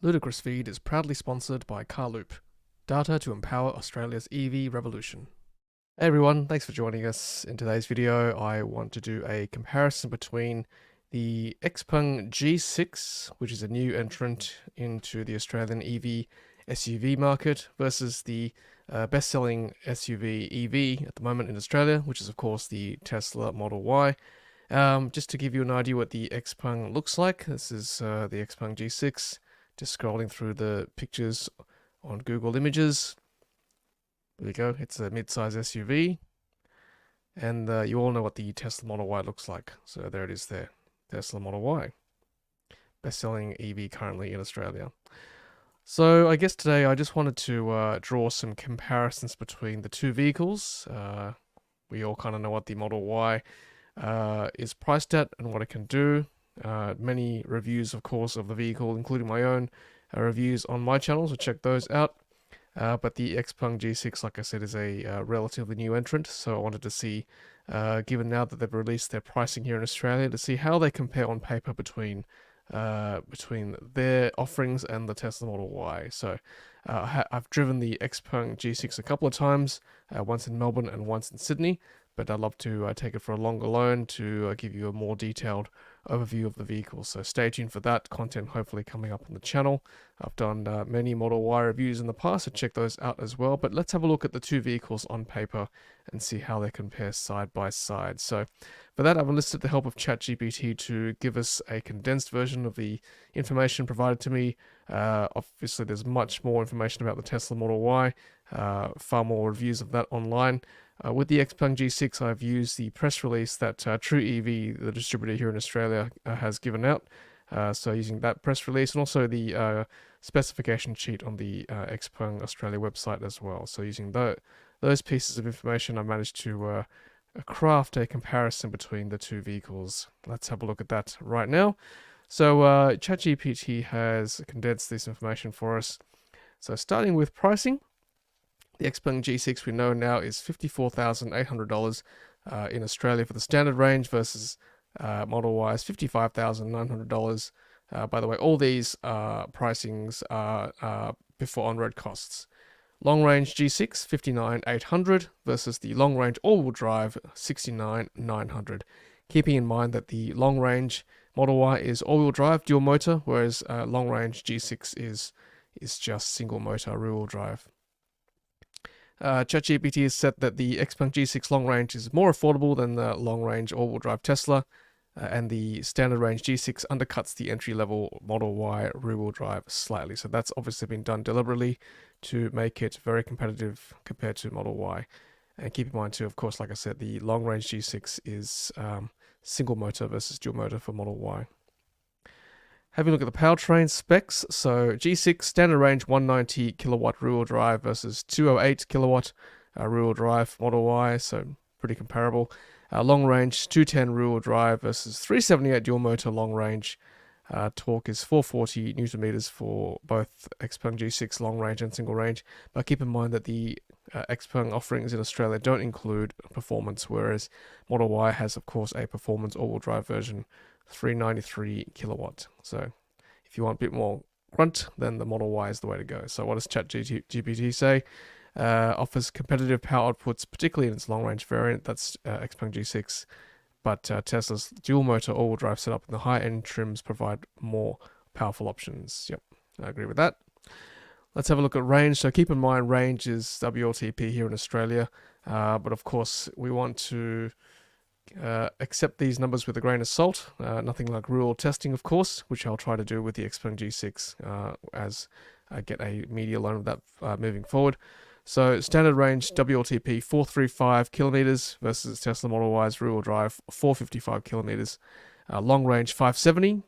Ludicrous feed is proudly sponsored by Carloop, data to empower Australia's EV revolution. Hey everyone, thanks for joining us. In today's video, I want to do a comparison between the Xpeng G6, which is a new entrant into the Australian EV SUV market, versus the best-selling SUV EV at the moment in Australia, which is of course the Tesla Model Y. Just to give you an idea what the Xpeng looks like, this is the Xpeng G6. Just scrolling through the pictures on Google Images. There we go, it's a mid-size SUV. And you all know what the Tesla Model Y looks like. So there it is there, Tesla Model Y. Best-selling EV currently in Australia. So I guess today I just wanted to draw some comparisons between the two vehicles. We all kind of know what the Model Y is priced at and what it can do. Many reviews, of course, of the vehicle, including my own reviews on my channel, so check those out. But the Xpeng G6, like I said, is a relatively new entrant, so I wanted to see, given now that they've released their pricing here in Australia, to see how they compare on paper between their offerings and the Tesla Model Y. So I've driven the Xpeng G6 a couple of times, once in Melbourne and once in Sydney, but I'd love to take it for a longer loan to give you a more detailed overview of the vehicle. So stay tuned for that content, hopefully coming up on the channel. I've done many Model Y reviews in the past, so check those out as well. But let's have a look at the two vehicles on paper and see how they compare side by side. So for that, I've enlisted the help of ChatGPT to give us a condensed version of the information provided to me. Obviously, there's much more information about the Tesla Model Y, far more reviews of that online. With the Xpeng G6, I've used the press release that True EV, the distributor here in Australia, has given out. So using that press release and also the specification sheet on the Xpeng Australia website as well. So using those pieces of information, I managed to craft a comparison between the two vehicles. Let's have a look at that right now. So ChatGPT has condensed this information for us. So starting with pricing, the Xpeng G6 we know now is $54,800 in Australia for the standard range versus Model Y is $55,900. By the way, all these pricings are before on-road costs. Long range G6 $59,800 versus the long range all-wheel drive $69,900. Keeping in mind that the long range Model Y is all-wheel drive dual motor, whereas long range G6 is just single motor rear-wheel drive. ChatGPT has said that the Xpeng G6 long range is more affordable than the long range all-wheel drive Tesla, and the standard range G6 undercuts the entry-level Model Y rear-wheel drive slightly. So that's obviously been done deliberately to make it very competitive compared to Model Y. And keep in mind too, of course, like I said, the long range G6 is single motor versus dual motor for Model Y. Having a look at the powertrain specs, so G6 standard range 190 kilowatt rear-wheel drive versus 208 kilowatt rear-wheel drive Model Y, so pretty comparable. Long range 210 rear-wheel drive versus 378 dual motor long range. Torque is 440 newton meters for both Xpeng G6 long range and single range, but keep in mind that the Xpeng offerings in Australia don't include performance, whereas Model Y has, of course, a performance all-wheel drive version, 393 kilowatt. So if you want a bit more grunt, then the Model Y is the way to go. So what does ChatGPT say? Offers competitive power outputs, particularly in its long-range variant, that's Xpeng G6, but Tesla's dual-motor all-wheel drive setup in the high-end trims provide more powerful options. Yep, I agree with that. Let's have a look at range. So keep in mind, range is WLTP here in Australia, but of course we want to accept these numbers with a grain of salt. Nothing like real testing, of course, which I'll try to do with the Xpeng G6 as I get a media loan of that moving forward. So standard range WLTP 435 kilometers versus Tesla Model Y's rear-wheel drive 455 kilometers. Long range 570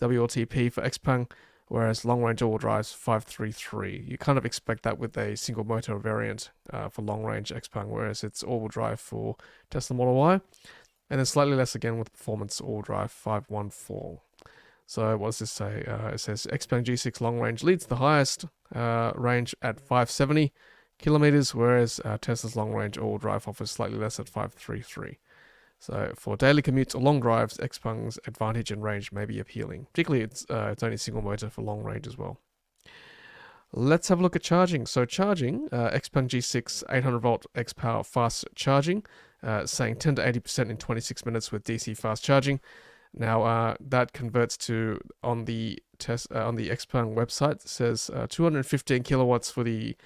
WLTP for Xpeng, whereas long range all-wheel drive 533. You kind of expect that with a single motor variant for long range Xpeng, whereas it's all-wheel drive for Tesla Model Y, and then slightly less again with performance all-wheel drive 514. So what does this say? It says Xpeng G6 long range leads the highest range at 570 kilometers, whereas Tesla's long range all-wheel drive offers slightly less at 533. So for daily commutes or long drives, Xpeng's advantage and range may be appealing. Particularly, it's only single motor for long range as well. Let's have a look at charging. So charging, Xpeng G6 800 volt X Power fast charging, saying 10 to 80% in 26 minutes with DC fast charging. Now that converts to on the Xpeng website. It says 215 kilowatts for the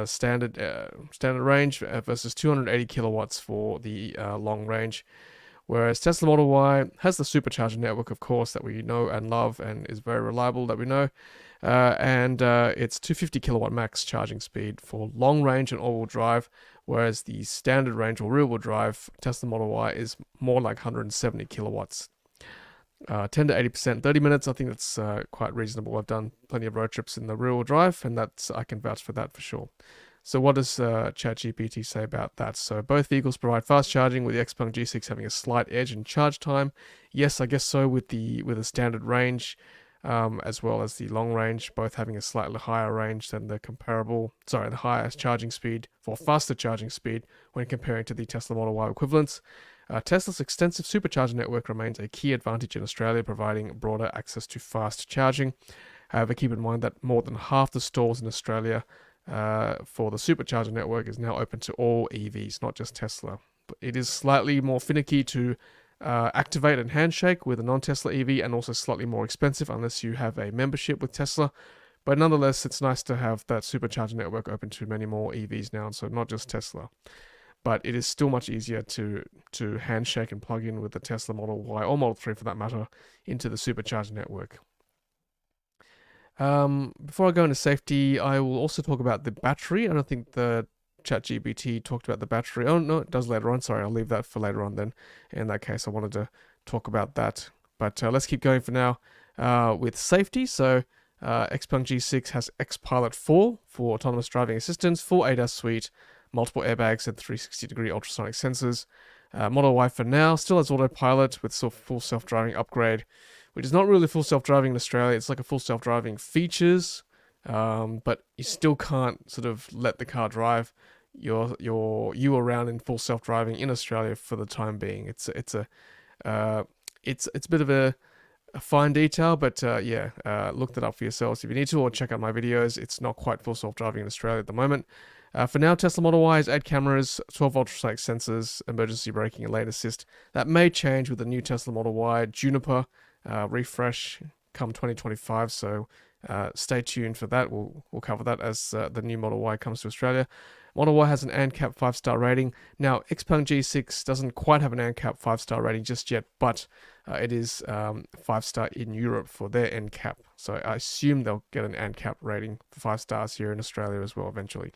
standard range versus 280 kilowatts for the long range. Whereas Tesla Model Y has the supercharger network, of course, that we know and love and is very reliable, that we know. And it's 250 kilowatt max charging speed for long range and all-wheel drive, whereas the standard range or rear-wheel drive Tesla Model Y is more like 170 kilowatts. 10 to 80%, 30 minutes. I think that's quite reasonable. I've done plenty of road trips in the rear-wheel drive, and I can vouch for that for sure. So what does ChatGPT say about that? So both vehicles provide fast charging, with the Xpeng G6 having a slight edge in charge time. Yes, I guess so, with the standard range, as well as the long range, both having a slightly higher range than the highest charging speed for faster charging speed when comparing to the Tesla Model Y equivalents. Tesla's extensive supercharger network remains a key advantage in Australia, providing broader access to fast charging. However, keep in mind that more than half the stalls in Australia for the supercharger network is now open to all EVs, not just Tesla. But it is slightly more finicky to activate and handshake with a non-Tesla EV, and also slightly more expensive unless you have a membership with Tesla. But nonetheless, it's nice to have that supercharger network open to many more EVs now, so not just Tesla. But it is still much easier to handshake and plug in with the Tesla Model Y, or Model 3 for that matter, into the supercharger network. Before I go into safety, I will also talk about the battery. I don't think the ChatGPT talked about the battery. Oh, no, it does later on. Sorry, I'll leave that for later on then. In that case, I wanted to talk about that. But let's keep going for now with safety. So Xpeng G6 has XPILOT 4 for autonomous driving assistance, full ADAS suite, multiple airbags, and 360-degree ultrasonic sensors. Model Y for now still has autopilot with full self-driving upgrade, which is not really full self-driving in Australia. It's like a full self-driving features, but you still can't sort of let the car drive you around in full self-driving in Australia for the time being. It's a bit of a fine detail, but look that up for yourselves if you need to, or check out my videos. It's not quite full self-driving in Australia at the moment. For now, Tesla Model Y has 8 cameras, 12 ultrasonic sensors, emergency braking, and lane assist. That may change with the new Tesla Model Y Juniper refresh come 2025, so stay tuned for that. We'll cover that as the new Model Y comes to Australia. Model Y has an ANCAP 5-star rating. Now, Xpeng G6 doesn't quite have an ANCAP 5-star rating just yet, but it is 5-star in Europe for their NCAP. So I assume they'll get an ANCAP rating for 5 stars here in Australia as well eventually.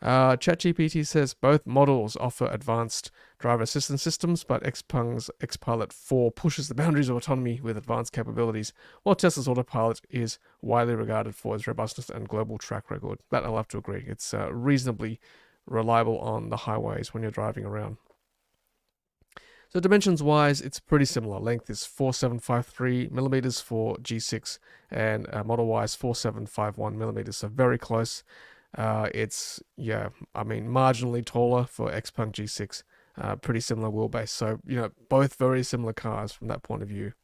ChatGPT says both models offer advanced driver assistance systems, but Xpeng's XPILOT 4 pushes the boundaries of autonomy with advanced capabilities, while Tesla's autopilot is widely regarded for its robustness and global track record. That I'll have to agree. It's reasonably reliable on the highways when you're driving around. So dimensions-wise, it's pretty similar. Length is 4753 millimeters for G6, and Model Y is 4751 millimeters, so very close. It's marginally taller for Xpeng G6. Pretty similar wheelbase. So, both very similar cars from that point of view.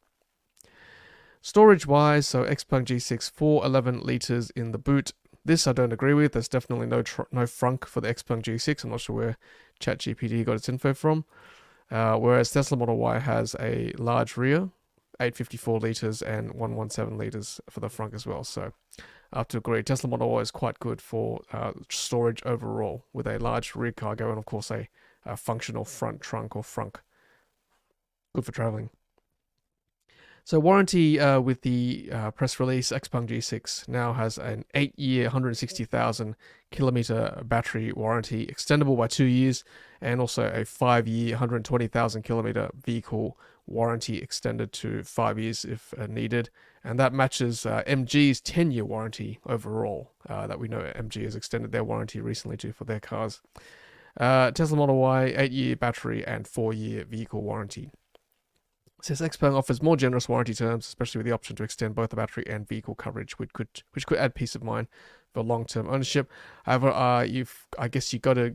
Storage-wise, so Xpeng G6, 411 liters in the boot. This I don't agree with. There's definitely no frunk for the Xpeng G6. I'm not sure where ChatGPT got its info from. Whereas Tesla Model Y has a large rear, 854 liters and 117 liters for the front as well. So I have to agree. Tesla Model Y is quite good for storage overall, with a large rear cargo and of course a functional front trunk or frunk. Good for traveling. So warranty with the press release, Xpeng G6 now has an 8-year, 160,000 kilometer battery warranty, extendable by 2 years, and also a 5-year, 120,000 kilometer vehicle warranty extended to 5 years if needed. And that matches MG's 10-year warranty overall, that we know MG has extended their warranty recently to for their cars. Tesla Model Y, 8-year battery and 4-year vehicle warranty. Says Xpeng offers more generous warranty terms, especially with the option to extend both the battery and vehicle coverage, which could add peace of mind for long-term ownership. However, I guess you got to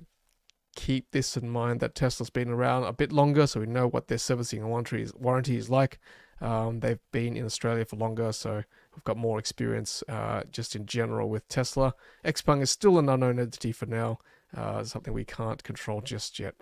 keep this in mind that Tesla's been around a bit longer, so we know what their servicing and warranty is like. They've been in Australia for longer, so we've got more experience just in general with Tesla. Xpeng is still an unknown entity for now, something we can't control just yet.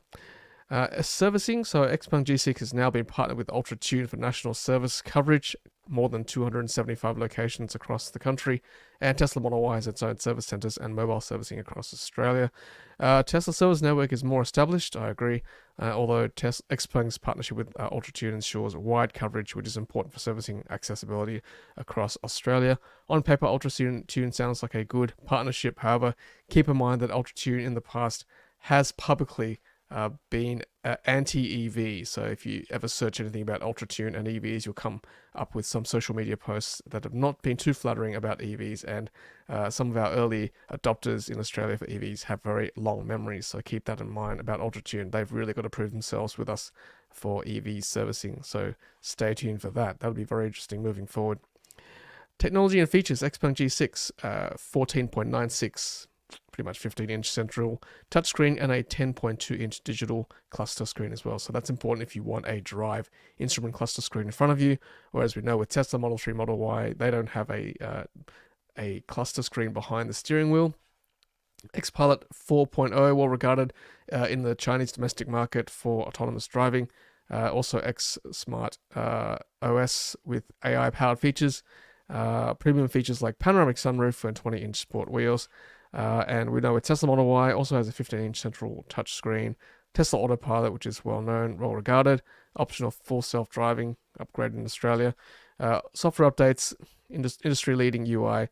Servicing, so Xpeng G6 has now been partnered with UltraTune for national service coverage, more than 275 locations across the country, and Tesla Model Y has its own service centers and mobile servicing across Australia. Tesla service network is more established, I agree, although Xpeng's partnership with UltraTune ensures wide coverage, which is important for servicing accessibility across Australia. On paper, UltraTune sounds like a good partnership. However, keep in mind that UltraTune in the past has publicly been anti-EV. So if you ever search anything about UltraTune and EVs, you'll come up with some social media posts that have not been too flattering about EVs, and some of our early adopters in Australia for EVs have very long memories, so keep that in mind about UltraTune. They've really got to prove themselves with us for EV servicing, so stay tuned for that. That'll be very interesting moving forward. Technology and features: Xpeng G6 14.96, pretty much 15-inch central touchscreen and a 10.2-inch digital cluster screen as well. So that's important if you want a drive instrument cluster screen in front of you. Whereas we know with Tesla Model 3, Model Y, they don't have a cluster screen behind the steering wheel. XPILOT 4.0, well regarded in the Chinese domestic market for autonomous driving. Also X Smart OS with AI-powered features. Premium features like panoramic sunroof and 20-inch sport wheels. And we know with Tesla Model Y also has a 15-inch central touchscreen. Tesla Autopilot, which is well known, well regarded. Optional full self-driving, upgraded in Australia. Software updates, industry-leading UI,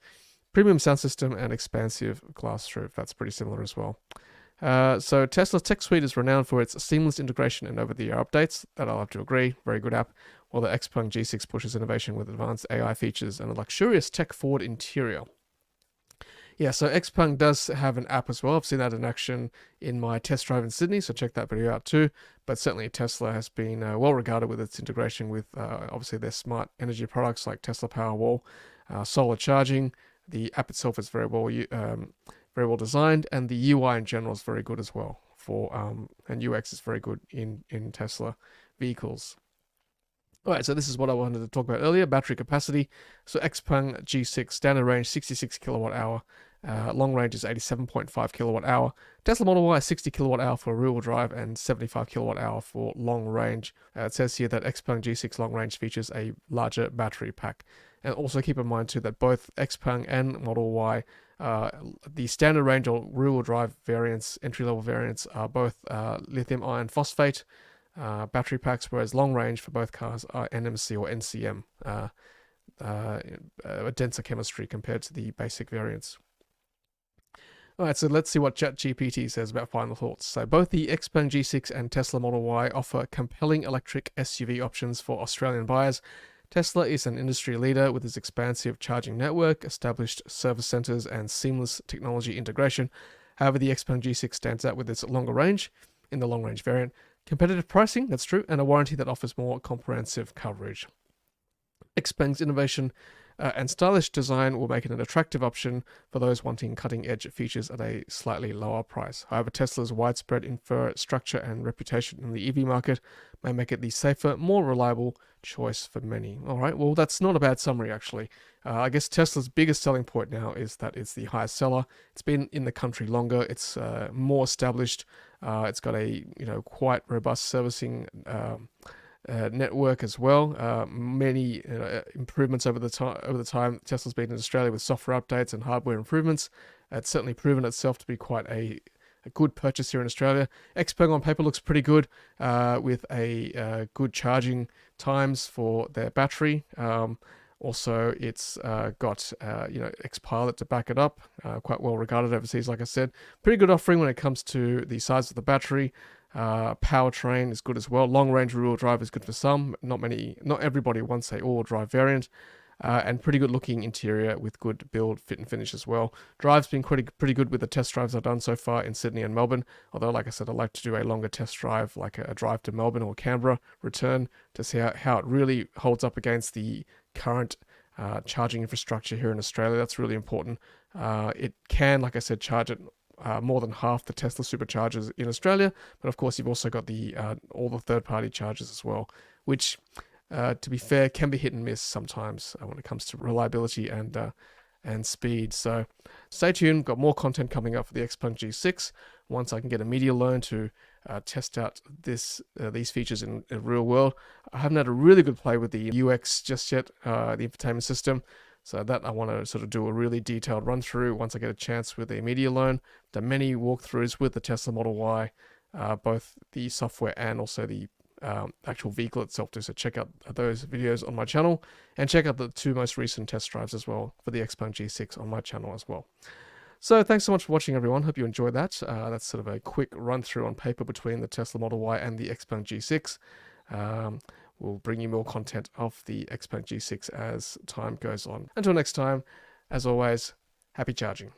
premium sound system, and expansive glass roof. That's pretty similar as well. So Tesla's tech suite is renowned for its seamless integration and over-the-air updates. That I'll have to agree. Very good app. While the Xpeng G6 pushes innovation with advanced AI features and a luxurious tech-forward interior. Yeah, so Xpeng does have an app as well. I've seen that in action in my test drive in Sydney, so check that video out too. But certainly Tesla has been well regarded with its integration with obviously their smart energy products like Tesla Powerwall, solar charging. The app itself is very well designed, and the UI in general is very good as well. And UX is very good in Tesla vehicles. Alright, so this is what I wanted to talk about earlier, battery capacity. So Xpeng G6, standard range 66 kilowatt hour, long range is 87.5 kilowatt hour. Tesla Model Y 60 kilowatt hour for rear-wheel drive and 75 kilowatt hour for long range. It says here that Xpeng G6 long range features a larger battery pack. And also keep in mind too that both Xpeng and Model Y, the standard range or rear-wheel drive variants, entry-level variants, are both lithium iron phosphate battery packs, whereas long range for both cars are NMC or NCM, a denser chemistry compared to the basic variants. Alright, so let's see what ChatGPT says about final thoughts. So both the Xpeng G6 and Tesla Model Y offer compelling electric SUV options for Australian buyers. Tesla is an industry leader with its expansive charging network, established service centers, and seamless technology integration. However, the Xpeng G6 stands out with its longer range in the long range variant, competitive pricing, that's true, and a warranty that offers more comprehensive coverage. Xpeng's innovation and stylish design will make it an attractive option for those wanting cutting-edge features at a slightly lower price. However, Tesla's widespread infrastructure and reputation in the EV market may make it the safer, more reliable choice for many. All right, well, that's not a bad summary, actually. I guess Tesla's biggest selling point now is that it's the highest seller. It's been in the country longer. It's more established. It's got a quite robust servicing network as well. Many improvements over the time Tesla's been in Australia with software updates and hardware improvements. It's certainly proven itself to be quite a good purchase here in Australia. Xpeng on paper looks pretty good with a good charging times for their battery. Also, it's got XPILOT to back it up. Quite well regarded overseas, like I said. Pretty good offering when it comes to the size of the battery. Powertrain is good as well. Long range rear-wheel drive is good for some. Not everybody wants a all-wheel drive variant. And pretty good looking interior with good build, fit and finish as well. Drive's been pretty good with the test drives I've done so far in Sydney and Melbourne. Although, like I said, I'd like to do a longer test drive, like a drive to Melbourne or Canberra return, to see how it really holds up against the current charging infrastructure here in Australia. That's really important. It can, like I said, charge at more than half the Tesla superchargers in Australia, but of course you've also got the all the third-party chargers as well, which, to be fair, can be hit and miss sometimes when it comes to reliability and speed. So stay tuned. Got more content coming up for the Xpeng G6 once I can get a media loan to test out these features in the real world. I haven't had a really good play with the UX just yet, the infotainment system. So that I want to sort of do a really detailed run through once I get a chance with a media loan. Done many walkthroughs with the Tesla Model Y, both the software and also the actual vehicle itself too. So check out those videos on my channel, and check out the 2 most recent test drives as well for the Xpeng G6 on my channel as well. So thanks so much for watching, everyone. Hope you enjoyed that. That's sort of a quick run through on paper between the Tesla Model Y and the Xpeng G6. We'll bring you more content of the Xpeng G6 as time goes on. Until next time, as always, happy charging.